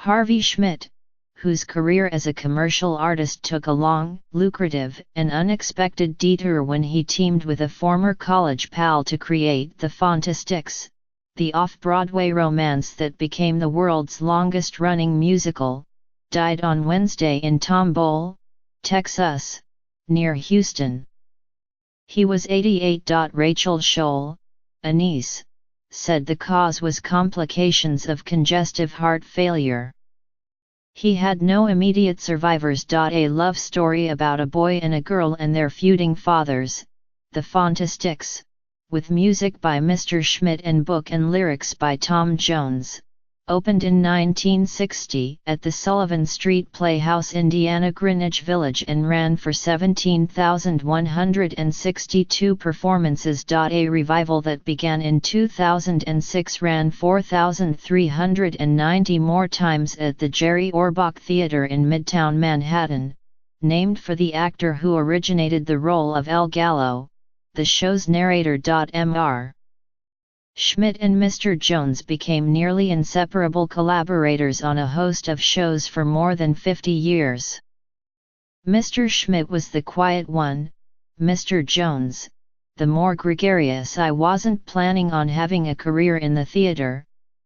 Harvey Schmidt, whose career as a commercial artist took a long, lucrative, and unexpected detour when he teamed with a former college pal to create the Fantasticks, the off-Broadway romance that became the world's longest-running musical, died on Wednesday in Tomball, Texas, near Houston. He was 88. Rachel Scholl, a niece, said the cause was complications of congestive heart failure. He had no immediate survivors. A love story about a boy and a girl and their feuding fathers, the Fantasticks, with music by Mr. Schmidt and book and lyrics by Tom Jones, opened in 1960 at the Sullivan Street Playhouse, Indiana, Greenwich Village, and ran for 17,162 performances. A revival that began in 2006 ran 4,390 more times at the Jerry Orbach Theater in Midtown Manhattan, named for the actor who originated the role of El Gallo, the show's narrator. Mr. Schmidt and Mr. Jones became nearly inseparable collaborators on a host of shows for more than 50 years. Mr. Schmidt was the quiet one, Mr. Jones, the more gregarious. I wasn't planning on having a career in the theater,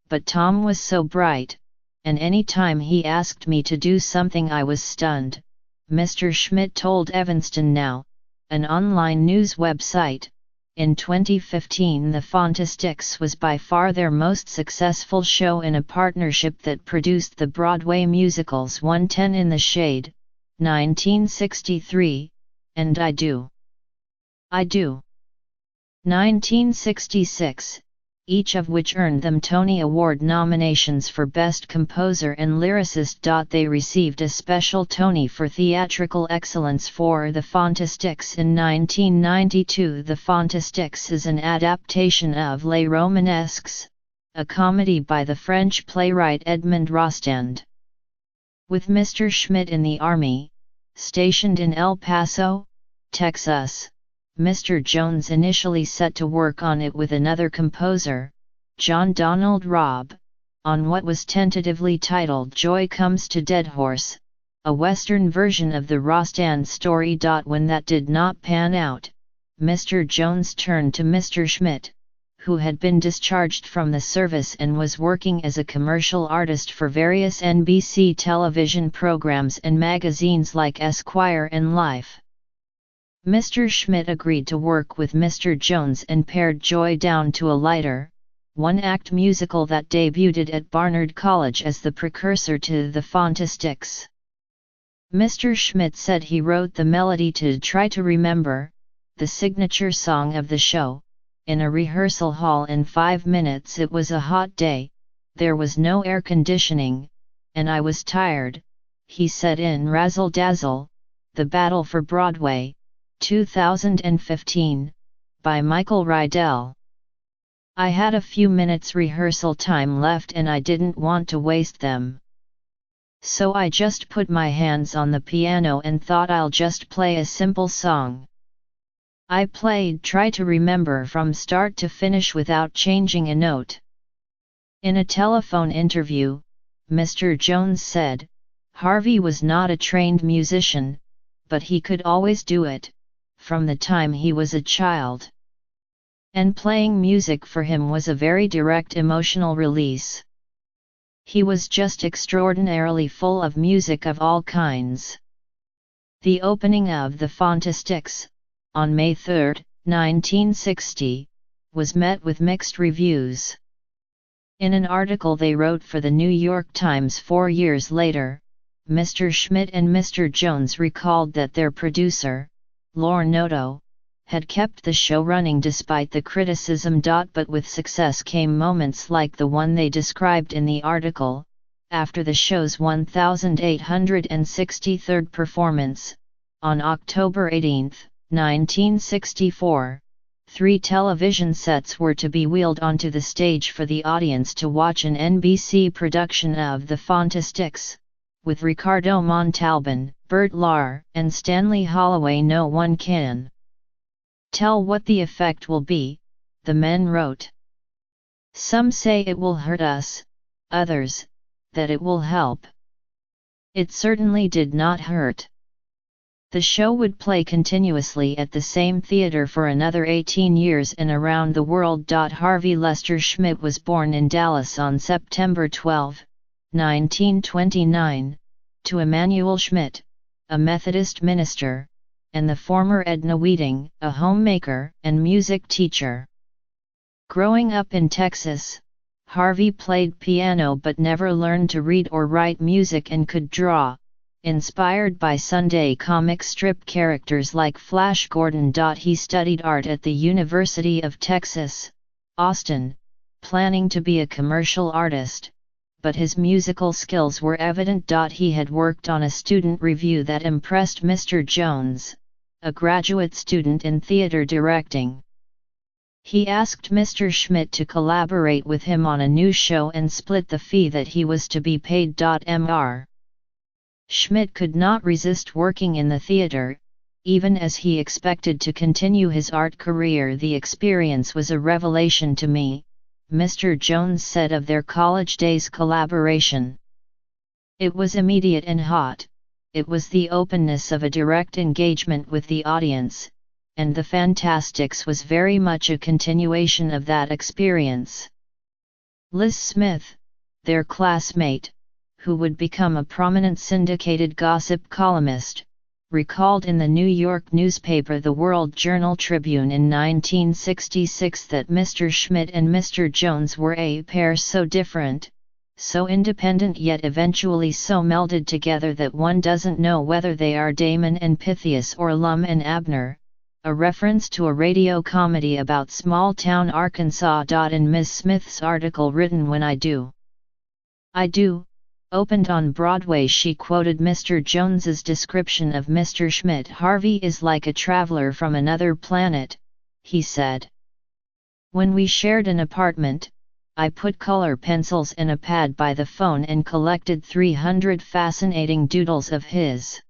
but Tom was so bright, and any time he asked me to do something I was stunned, Mr. Schmidt told Evanston Now, an online news website. In 2015, the Fantasticks was by far their most successful show in a partnership that produced the Broadway musicals 110 in the Shade, 1963, and I Do, 1966, each of which earned them Tony Award nominations for Best Composer and Lyricist. They received a special Tony for Theatrical Excellence for The Fantasticks in 1992. The Fantasticks is an adaptation of Les Romanesques, a comedy by the French playwright Edmond Rostand. With Mr. Schmidt in the Army, stationed in El Paso, Texas, Mr. Jones initially set to work on it with another composer, John Donald Robb, on what was tentatively titled Joy Comes to Deadhorse, a Western version of the Rostand story. When that did not pan out, Mr. Jones turned to Mr. Schmidt, who had been discharged from the service and was working as a commercial artist for various NBC television programs and magazines like Esquire and Life. Mr. Schmidt agreed to work with Mr. Jones and pared Joy down to a lighter, one-act musical that debuted at Barnard College as the precursor to the Fantasticks. Mr. Schmidt said he wrote the melody to Try to Remember, the signature song of the show, in a rehearsal hall in 5 minutes. It was a hot day, there was no air conditioning, and I was tired, he said in Razzle Dazzle, The Battle for Broadway, 2015, by Michael Rydell. I had a few minutes rehearsal time left and I didn't want to waste them. So I just put my hands on the piano and thought I'll just play a simple song. I played Try to Remember from start to finish without changing a note. In a telephone interview, Mr. Jones said, Harvey was not a trained musician, but he could always do it, from the time he was a child. And playing music for him was a very direct emotional release. He was just extraordinarily full of music of all kinds. The opening of the Fantasticks, on May 3, 1960, was met with mixed reviews. In an article they wrote for the New York Times 4 years later, Mr. Schmidt and Mr. Jones recalled that their producer, Lorne Noto, had kept the show running despite the criticism. But with success came moments like the one they described in the article. After the show's 1863rd performance, on October 18, 1964, 3 television sets were to be wheeled onto the stage for the audience to watch an NBC production of The Fantasticks, with Ricardo Montalban, Bert Lahr, and Stanley Holloway. No one can tell what the effect will be, the men wrote. Some say it will hurt us, others, that it will help. It certainly did not hurt. The show would play continuously at the same theater for another 18 years and around the world. Harvey Lester Schmidt was born in Dallas on September 12, 1929, to Emanuel Schmidt, a Methodist minister, and the former Edna Wheating, a homemaker and music teacher. Growing up in Texas, Harvey played piano but never learned to read or write music and could draw, inspired by Sunday comic strip characters like Flash Gordon. He studied art at the University of Texas, Austin, planning to be a commercial artist, but his musical skills were evident. He had worked on a student review that impressed Mr. Jones, a graduate student in theater directing. He asked Mr. Schmidt to collaborate with him on a new show and split the fee that he was to be paid. Mr. Schmidt could not resist working in the theater, even as he expected to continue his art career. The experience was a revelation to me, Mr. Jones said of their college days collaboration. It was immediate and hot. It was the openness of a direct engagement with the audience, and the Fantasticks was very much a continuation of that experience. Liz Smith, their classmate, who would become a prominent syndicated gossip columnist, recalled in the New York newspaper The World Journal-Tribune in 1966 that Mr. Schmidt and Mr. Jones were a pair so different, so independent yet eventually so melded together that one doesn't know whether they are Damon and Pythias or Lum and Abner, a reference to a radio comedy about small-town Arkansas. In Ms. Smith's article written When I Do, opened on Broadway, she quoted Mr. Jones's description of Mr. Schmidt. Harvey is like a traveler from another planet, he said. When we shared an apartment, I put color pencils and a pad by the phone and collected 300 fascinating doodles of his.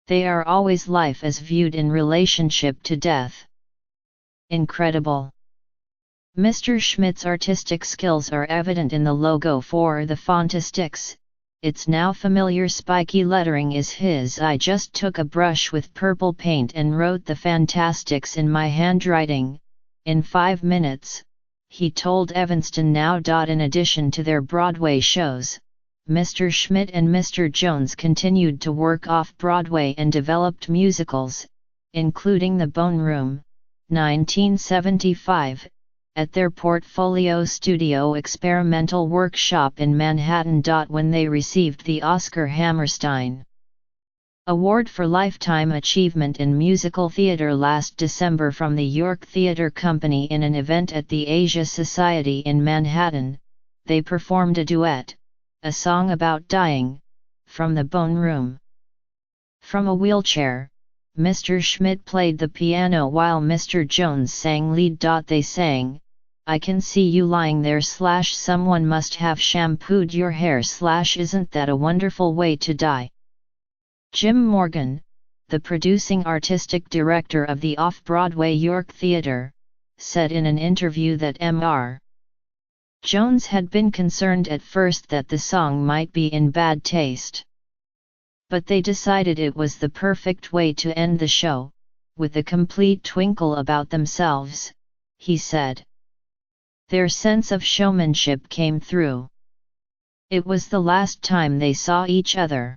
They are always life as viewed in relationship to death. Incredible. Mr. Schmidt's artistic skills are evident in the logo for the Fantasticks. Its now familiar spiky lettering is his. I just took a brush with purple paint and wrote the Fantasticks in my handwriting, in 5 minutes, he told Evanston Now. In addition to their Broadway shows, Mr. Schmidt and Mr. Jones continued to work off-Broadway and developed musicals, including The Bone Room, 1975, at their Portfolio Studio Experimental Workshop in Manhattan. When they received the Oscar Hammerstein Award for Lifetime Achievement in Musical Theatre last December from the York Theatre Company in an event at the Asia Society in Manhattan, they performed a duet, a song about dying, from The Bone Room. From a wheelchair, Mr. Schmidt played the piano while Mr. Jones sang lead. They sang, I can see you lying there / someone must have shampooed your hair / isn't that a wonderful way to die. Jim Morgan, the producing artistic director of the off-Broadway York Theatre, said in an interview that Mr. Jones had been concerned at first that the song might be in bad taste. But they decided it was the perfect way to end the show, with a complete twinkle about themselves, he said. Their sense of showmanship came through. It was the last time they saw each other.